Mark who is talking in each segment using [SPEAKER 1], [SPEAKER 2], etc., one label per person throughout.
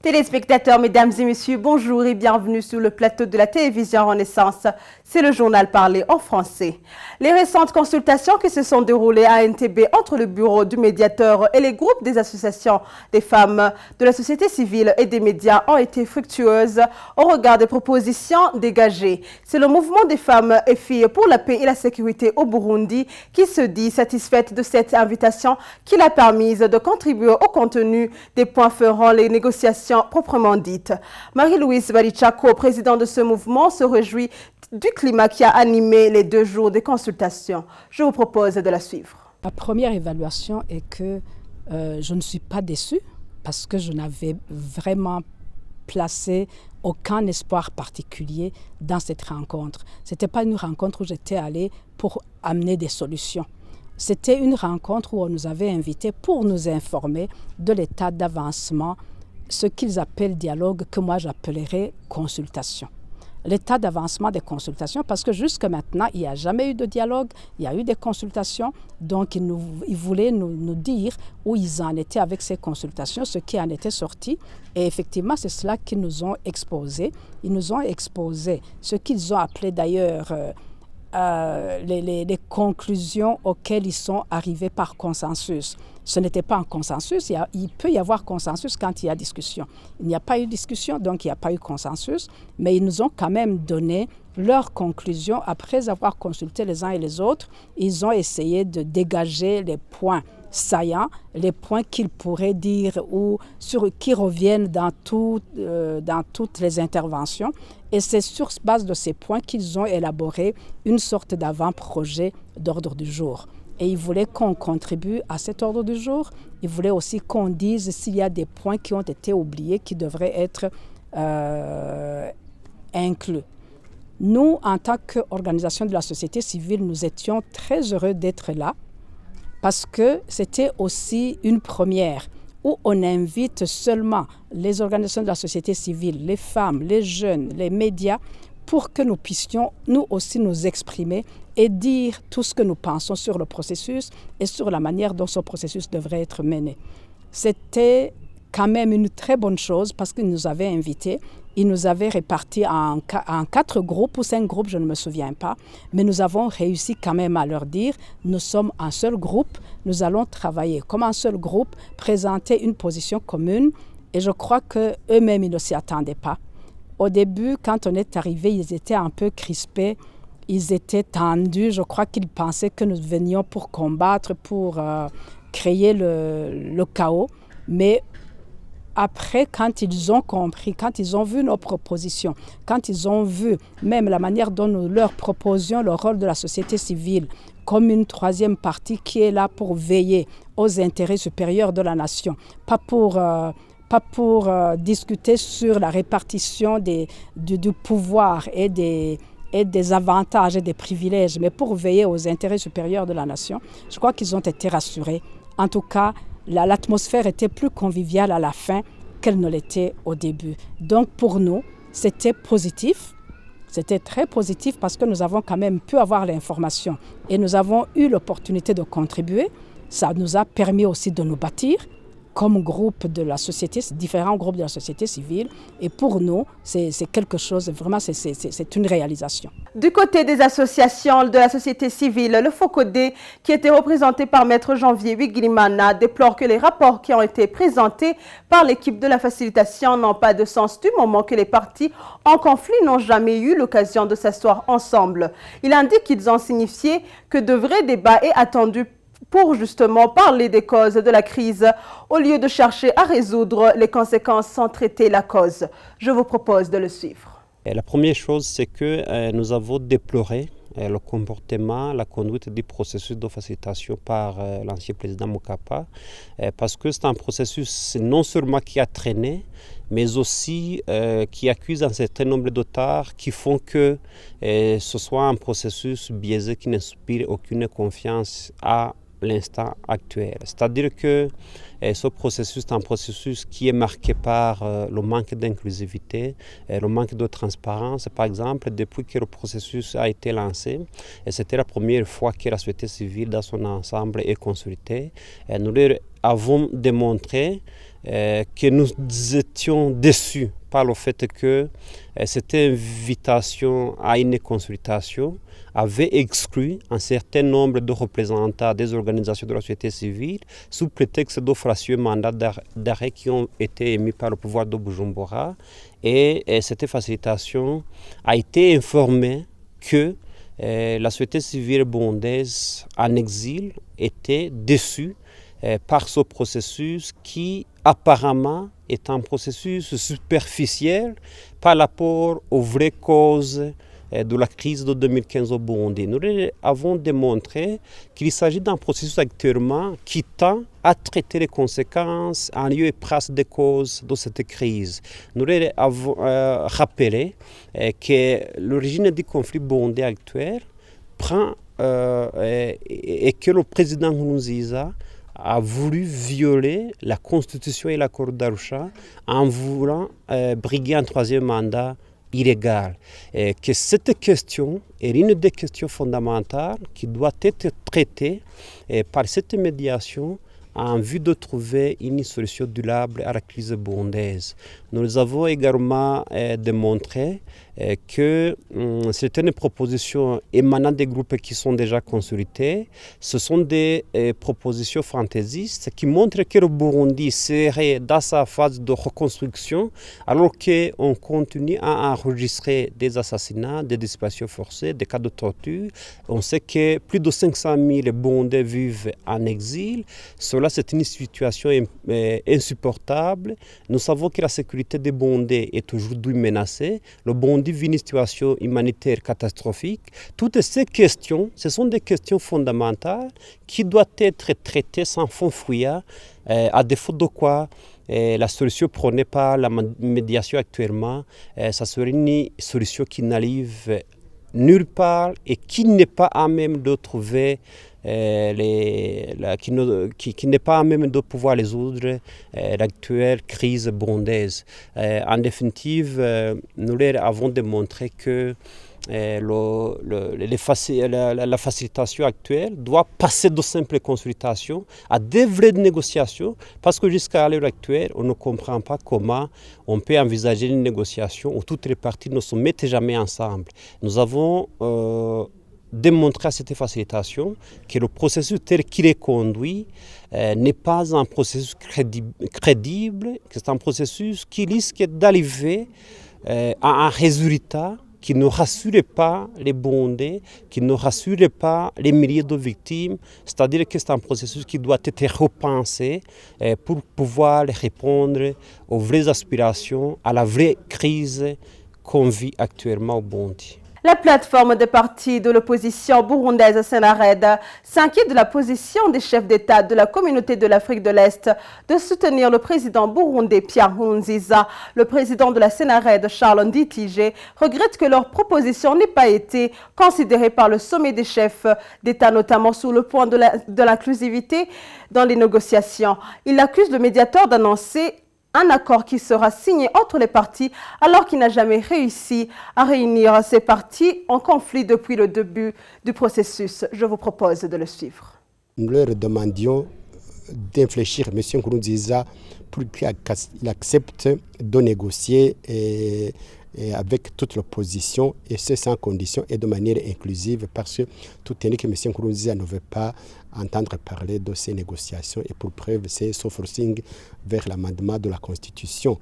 [SPEAKER 1] Téléspectateurs, mesdames et messieurs, bonjour et bienvenue sur le plateau de la télévision Renaissance. C'est le journal parlé en français. Les récentes consultations qui se sont déroulées à NTB entre le bureau du médiateur et les groupes des associations des femmes, de la société civile et des médias ont été fructueuses au regard des propositions dégagées. C'est le mouvement des femmes et filles pour la paix et la sécurité au Burundi qui se dit satisfaite de cette invitation qui l'a permise de contribuer au contenu des points ferrant les négociations proprement dites. Marie-Louise Barichako, présidente de ce mouvement, se réjouit du climat qui a animé les 2 jours de consultation. Je vous propose de la suivre.
[SPEAKER 2] Ma première évaluation est que je ne suis pas déçue parce que je n'avais vraiment placé aucun espoir particulier dans cette rencontre. Ce n'était pas une rencontre où j'étais allée pour amener des solutions. C'était une rencontre où on nous avait invités pour nous informer de l'état d'avancement, ce qu'ils appellent dialogue, que moi j'appellerais consultation. L'état d'avancement des consultations, parce que jusqu'à maintenant, il n'y a jamais eu de dialogue, il y a eu des consultations, donc ils voulaient nous dire où ils en étaient avec ces consultations, ce qui en était sorti, et effectivement, c'est cela qu'ils nous ont exposé. Ils nous ont exposé ce qu'ils ont appelé d'ailleurs les conclusions auxquelles ils sont arrivés par consensus. Ce n'était pas un consensus, il peut y avoir consensus quand il y a discussion. Il n'y a pas eu discussion, donc il n'y a pas eu consensus, mais ils nous ont quand même donné leurs conclusions. Après avoir consulté les uns et les autres, ils ont essayé de dégager les points saillants, les points qu'ils pourraient dire ou qui reviennent dans toutes les interventions. Et c'est sur base de ces points qu'ils ont élaboré une sorte d'avant-projet d'ordre du jour. Et ils voulaient qu'on contribue à cet ordre du jour. Ils voulaient aussi qu'on dise s'il y a des points qui ont été oubliés, qui devraient être inclus. Nous, en tant qu'organisation de la société civile, nous étions très heureux d'être là parce que c'était aussi une première où on invite seulement les organisations de la société civile, les femmes, les jeunes, les médias, pour que nous puissions nous aussi nous exprimer et dire tout ce que nous pensons sur le processus et sur la manière dont ce processus devrait être mené. C'était quand même une très bonne chose parce qu'ils nous avaient invités. Ils nous avaient répartis en 4 groupes ou 5 groupes, je ne me souviens pas. Mais nous avons réussi quand même à leur dire, nous sommes un seul groupe, nous allons travailler comme un seul groupe, présenter une position commune. Et je crois qu'eux-mêmes, ils ne s'y attendaient pas. Au début, quand on est arrivé, ils étaient un peu crispés, ils étaient tendus. Je crois qu'ils pensaient que nous venions pour combattre, pour créer le chaos. Mais après, quand ils ont compris, quand ils ont vu nos propositions, quand ils ont vu même la manière dont nous leur proposions le rôle de la société civile comme une 3e partie qui est là pour veiller aux intérêts supérieurs de la nation, pas pour discuter sur la répartition du pouvoir et des avantages et des privilèges, mais pour veiller aux intérêts supérieurs de la nation. Je crois qu'ils ont été rassurés. En tout cas, l'atmosphère était plus conviviale à la fin qu'elle ne l'était au début. Donc pour nous, c'était positif. C'était très positif parce que nous avons quand même pu avoir l'information et nous avons eu l'opportunité de contribuer. Ça nous a permis aussi de nous bâtir comme groupe de la société, différents groupes de la société civile. Et pour nous, c'est quelque chose, vraiment, c'est une réalisation.
[SPEAKER 1] Du côté des associations de la société civile, le FOCODE, qui était représenté par Maître Janvier Wigilimana, déplore que les rapports qui ont été présentés par l'équipe de la facilitation n'ont pas de sens du moment que les parties en conflit n'ont jamais eu l'occasion de s'asseoir ensemble. Il indique qu'ils ont signifié que de vrais débats est attendu pour justement parler des causes de la crise, au lieu de chercher à résoudre les conséquences sans traiter la cause. Je vous propose de le suivre.
[SPEAKER 3] La première chose, c'est que nous avons déploré le comportement, la conduite du processus de facilitation par l'ancien président Mokapa, parce que c'est un processus non seulement qui a traîné, mais aussi qui accuse un certain nombre d'auteurs qui font que ce soit un processus biaisé qui n'inspire aucune confiance à l'instant actuel. C'est-à-dire que ce processus est un processus qui est marqué par le manque d'inclusivité, le manque de transparence. Par exemple, depuis que le processus a été lancé, et c'était la première fois que la société civile dans son ensemble est consultée, nous leur avons démontré que nous étions déçus par le fait que cette invitation à une consultation avait exclu un certain nombre de représentants des organisations de la société civile sous prétexte d'officieux mandats d'arrêt qui ont été émis par le pouvoir de Bujumbura. Et cette facilitation a été informée que la société civile burundaise en exil était déçue par ce processus qui apparemment est un processus superficiel par rapport aux vraies causes de la crise de 2015 au Burundi. Nous avons démontré qu'il s'agit d'un processus actuellement qui tend à traiter les conséquences en lieu et place des causes de cette crise. Nous avons rappelé que l'origine du conflit burundais actuel prend et que le président Nkurunziza a voulu violer la Constitution et l'accord d'Arusha en voulant briguer un troisième mandat illégal. Et que cette question est une des questions fondamentales qui doit être traitée par cette médiation en vue de trouver une solution durable à la crise burundaise. Nous avons également démontré que certaines propositions émanant des groupes qui sont déjà consultés, ce sont des propositions fantaisistes qui montrent que le Burundi serait dans sa phase de reconstruction alors qu'on continue à enregistrer des assassinats, des disparitions forcées, des cas de torture. On sait que plus de 500 000 Burundais vivent en exil. Cela, c'est une situation insupportable. Nous savons que la sécurité des Burundais est aujourd'hui menacée. Le Burundi vit une situation humanitaire catastrophique. Toutes ces questions, ce sont des questions fondamentales qui doivent être traitées sans fond fuyard, à défaut de quoi la solution prônée par la médiation actuellement, ça serait une solution qui n'arrive nulle part et qui n'est pas à même de trouver qui n'est pas à même de pouvoir résoudre l'actuelle crise burundaise. En définitive, nous avons démontré que la facilitation actuelle doit passer de simples consultations à des vraies négociations parce que jusqu'à l'heure actuelle, on ne comprend pas comment on peut envisager une négociation où toutes les parties ne se mettent jamais ensemble. Nous avons démontrer à cette facilitation que le processus tel qu'il est conduit n'est pas un processus crédible, que c'est un processus qui risque d'arriver à un résultat qui ne rassure pas les Burundais, qui ne rassure pas les milliers de victimes, c'est-à-dire que c'est un processus qui doit être repensé pour pouvoir répondre aux vraies aspirations, à la vraie crise qu'on vit actuellement au Burundi.
[SPEAKER 1] La plateforme des partis de l'opposition burundaise Senared s'inquiète de la position des chefs d'État de la communauté de l'Afrique de l'Est de soutenir le président burundais Pierre Nkurunziza. Le président de la Senared, Charles Nditije, regrette que leur proposition n'ait pas été considérée par le sommet des chefs d'État, notamment sous le point de l'inclusivité dans les négociations. Il accuse le médiateur d'annoncer un accord qui sera signé entre les partis alors qu'il n'a jamais réussi à réunir ces partis en conflit depuis le début du processus. Je vous propose de le suivre.
[SPEAKER 4] Nous leur demandions d'infléchir M. Nkurunziza pour qu'il accepte de négocier avec toute l'opposition et ce sans condition et de manière inclusive parce que tout est dit que M. Nkurunziza ne veut pas entendre parler de ces négociations et pour preuve c'est ce forcing vers l'amendement de la Constitution.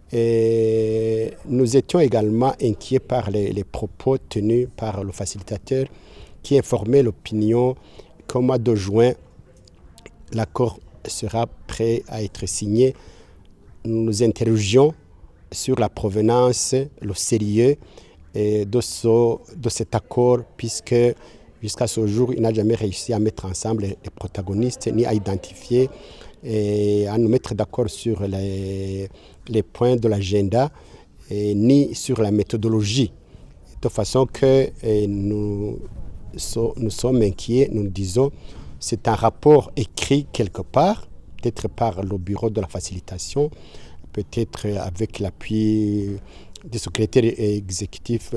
[SPEAKER 4] Et nous étions également inquiets par les propos tenus par le facilitateur qui informait l'opinion qu'au mois de juin, l'accord sera prêt à être signé. Nous nous interrogions sur la provenance, le sérieux de cet accord puisque jusqu'à ce jour, il n'a jamais réussi à mettre ensemble les protagonistes ni à identifier et à nous mettre d'accord sur les points de l'agenda ni sur la méthodologie. De façon que nous sommes inquiets, nous disons, c'est un rapport écrit quelque part, peut-être par le bureau de la facilitation, peut-être avec l'appui du secrétaire exécutif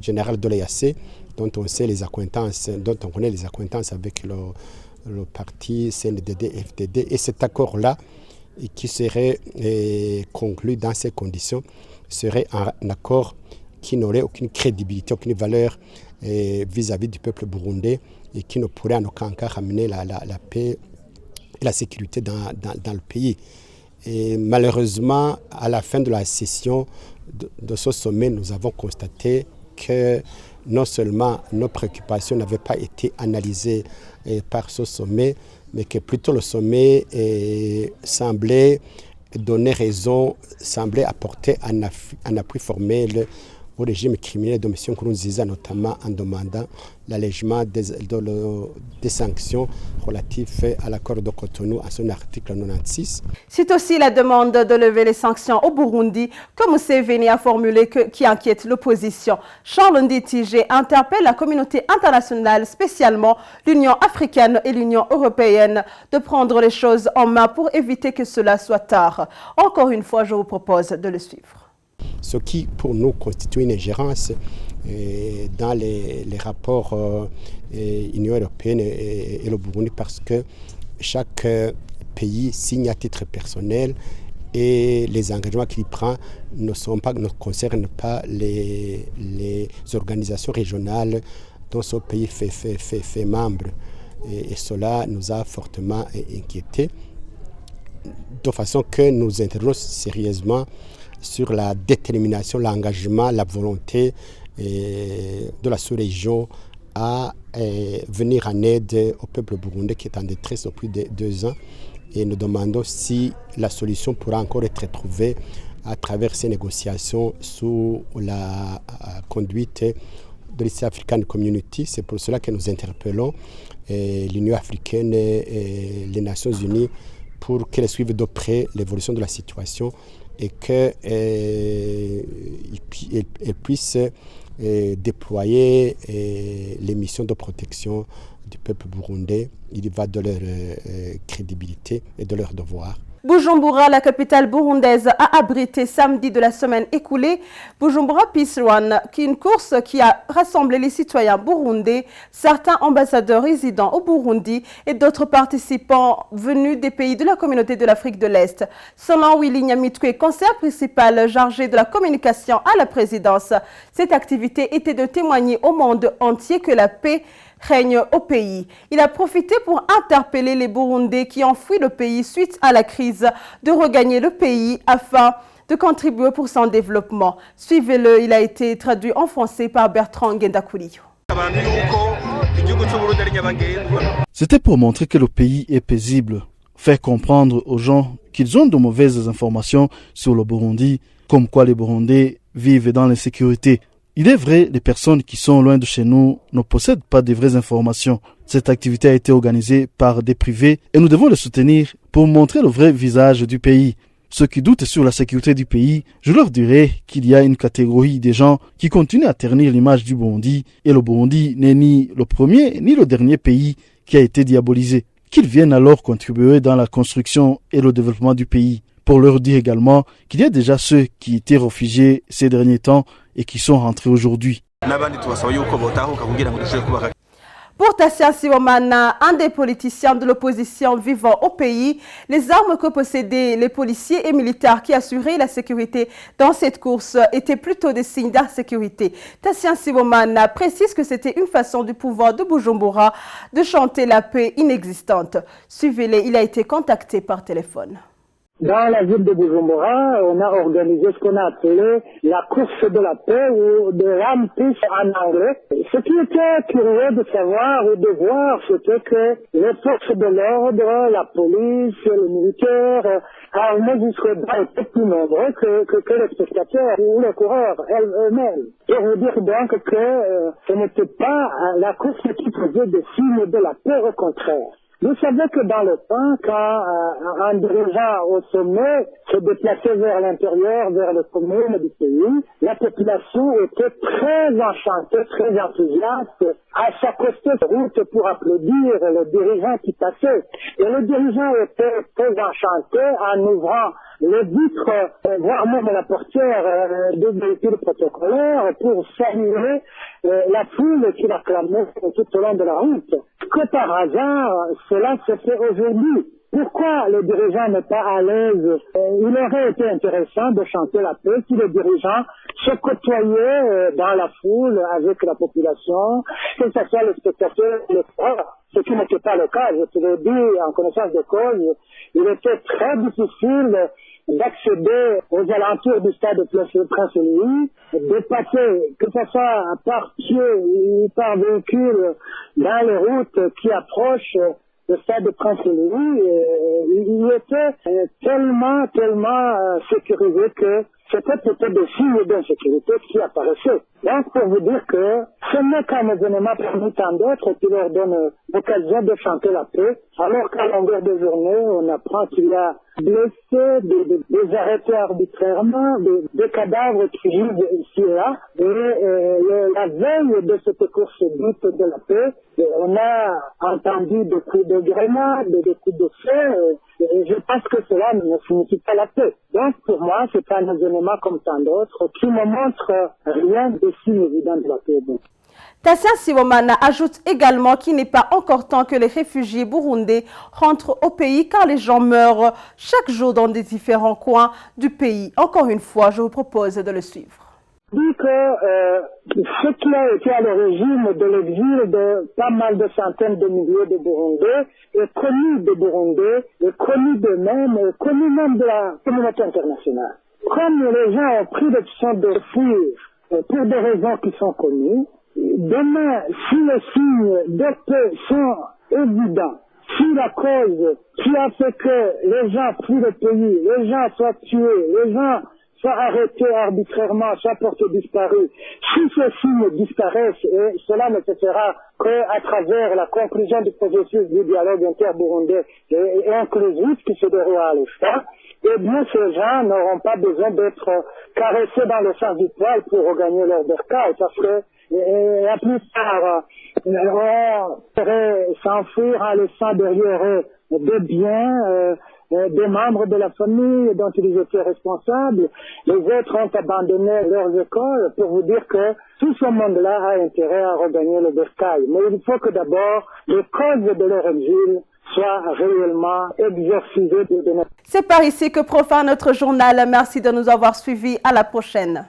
[SPEAKER 4] général de l'EAC, dont on connaît les accointances avec le parti CNDD-FDD. Et cet accord-là et qui serait conclu dans ces conditions serait un accord qui n'aurait aucune crédibilité, aucune valeur vis-à-vis du peuple burundais et qui ne pourrait en aucun cas ramener la paix et la sécurité dans le pays. Et malheureusement, à la fin de la session de ce sommet, nous avons constaté que non seulement nos préoccupations n'avaient pas été analysées par ce sommet, mais que plutôt le sommet semblait donner raison, semblait apporter un appui formel au régime criminel de M. Nkurunziza, notamment en demandant l'allègement des sanctions relatives à l'accord de Cotonou à son article 96.
[SPEAKER 1] C'est aussi la demande de lever les sanctions au Burundi que Museveni a formulé qui inquiète l'opposition. Charles Nditije interpelle la communauté internationale, spécialement l'Union africaine et l'Union européenne, de prendre les choses en main pour éviter que cela soit tard. Encore une fois, je vous propose de le suivre.
[SPEAKER 4] Ce qui, pour nous, constitue une ingérence dans les rapports Union européenne et le Burundi, parce que chaque pays signe à titre personnel et les engagements qu'il prend ne concernent pas les organisations régionales dont ce pays fait membre. Et cela nous a fortement inquiétés, de façon que nous interrogeons sérieusement sur la détermination, l'engagement, la volonté de la sous-région à venir en aide au peuple burundais qui est en détresse depuis 2 ans. Et nous demandons si la solution pourra encore être trouvée à travers ces négociations sous la conduite de l'East African Community. C'est pour cela que nous interpellons l'Union africaine et les Nations unies pour qu'elles suivent de près l'évolution de la situation et qu'elle puisse déployer les missions de protection du peuple burundais. Il y va de leur crédibilité et de leur devoir.
[SPEAKER 1] Bujumbura, la capitale burundaise, a abrité samedi de la semaine écoulée Bujumbura Peace Run, qui est une course qui a rassemblé les citoyens burundais, certains ambassadeurs résidant au Burundi et d'autres participants venus des pays de la communauté de l'Afrique de l'Est. Selon Willy Nyamitwe, conseiller principal chargé de la communication à la présidence, cette activité était de témoigner au monde entier que la paix règne au pays. Il a profité pour interpeller les Burundais qui ont fui le pays suite à la crise de regagner le pays afin de contribuer pour son développement. Suivez-le, il a été traduit en français par Bertrand Ngendakuliyo.
[SPEAKER 5] C'était pour montrer que le pays est paisible, faire comprendre aux gens qu'ils ont de mauvaises informations sur le Burundi, comme quoi les Burundais vivent dans l'insécurité. Il est vrai, les personnes qui sont loin de chez nous ne possèdent pas de vraies informations. Cette activité a été organisée par des privés et nous devons les soutenir pour montrer le vrai visage du pays. Ceux qui doutent sur la sécurité du pays, je leur dirai qu'il y a une catégorie des gens qui continuent à ternir l'image du Burundi et le Burundi n'est ni le premier ni le dernier pays qui a été diabolisé. Qu'ils viennent alors contribuer dans la construction et le développement du pays. Pour leur dire également qu'il y a déjà ceux qui étaient réfugiés ces derniers temps et qui sont rentrés aujourd'hui.
[SPEAKER 1] Pour Tassian Sibomana, un des politiciens de l'opposition vivant au pays, les armes que possédaient les policiers et militaires qui assuraient la sécurité dans cette course étaient plutôt des signes d'insécurité. Tassian Sibomana précise que c'était une façon du pouvoir de Bujumbura de chanter la paix inexistante. Suivez-les, il a été contacté par téléphone.
[SPEAKER 6] Dans la ville de Bujumbura, on a organisé ce qu'on a appelé la course de la paix ou de Ram Peace en anglais. Ce qui était curieux de savoir ou de voir, c'était que les forces de l'ordre, la police, les militaires, armés jusqu'aux dents étaient plus nombreux que les spectateurs ou les coureurs eux-mêmes. Et vous dire donc que ce n'était pas la course qui faisait des signes de la paix, au contraire. Vous savez que dans le temps, quand un dirigeant au sommet se déplaçait vers l'intérieur, vers les communes du pays, la population était très enchantée, très enthousiaste, à s'accoster de route pour applaudir le dirigeant qui passait. Et le dirigeant était très enchanté en ouvrant les vitres, voire même la portière des véhicules protocolaires pour saluer la foule qui l'acclamait tout au long de la route. Que par hasard, cela se fait aujourd'hui. Pourquoi le dirigeant n'est pas à l'aise? Il aurait été intéressant de chanter la paix si le dirigeant se côtoyait dans la foule avec la population, que ce soit les spectateurs ou les sports, ce qui n'était pas le cas. Je te l'ai dit en connaissance de cause, il était très difficile d'accéder aux alentours du stade de Prince-Louis, de passer, que ce soit par pied ou par véhicule, dans les routes qui approchent le stade de Prince-Louis. Il était tellement sécurisé que c'était peut-être des signes d'insécurité qui apparaissaient. Donc, pour vous dire que ce n'est qu'un événement parmi tant d'autres qui leur donne l'occasion de chanter la paix, alors qu'à longueur de journée, on apprend qu'il y a blessés, des arrêtés arbitrairement, des cadavres qui gisent ici et là. Et la veille de cette course dite de la paix, on a entendu des coups de grenade, des coups de feu, et je pense que cela ne signifie pas la paix. Donc, pour moi, c'est un événement comme tant d'autres qui ne montre rien de si évident de la paix.
[SPEAKER 1] Tassia Sibomana ajoute également qu'il n'est pas encore temps que les réfugiés burundais rentrent au pays car les gens meurent chaque jour dans des différents coins du pays. Encore une fois, je vous propose de le suivre.
[SPEAKER 6] Dit que ce qui a été à l'origine de l'exil de pas mal de centaines de milliers de Burundais est connu des Burundais, est connu d'eux-mêmes, est connu même de la communauté internationale. Comme les gens ont pris la décision de fuir pour des raisons qui sont connues, demain, si les signes de paix sont évidents, si la cause qui a fait que les gens fuient le pays, les gens soient tués, les gens soient arrêtés arbitrairement, soient portés disparus, si ces signes disparaissent, et cela ne se fera qu'à travers la conclusion du processus du dialogue inter-burundais et inclusif qui se déroule à l'instant, eh bien ces gens n'auront pas besoin d'être caressés dans le sens du poil pour regagner leur bercail, parce que à plus tard, on pourrait s'enfuir en laissant derrière des biens, des membres de la famille dont ils étaient responsables. Les autres ont abandonné leurs écoles pour vous dire que tout ce monde-là a intérêt à regagner le bercail. Mais il faut que d'abord les causes de leur exil soient réellement exorcisées.
[SPEAKER 1] C'est par ici que profane notre journal. Merci de nous avoir suivis. À la prochaine.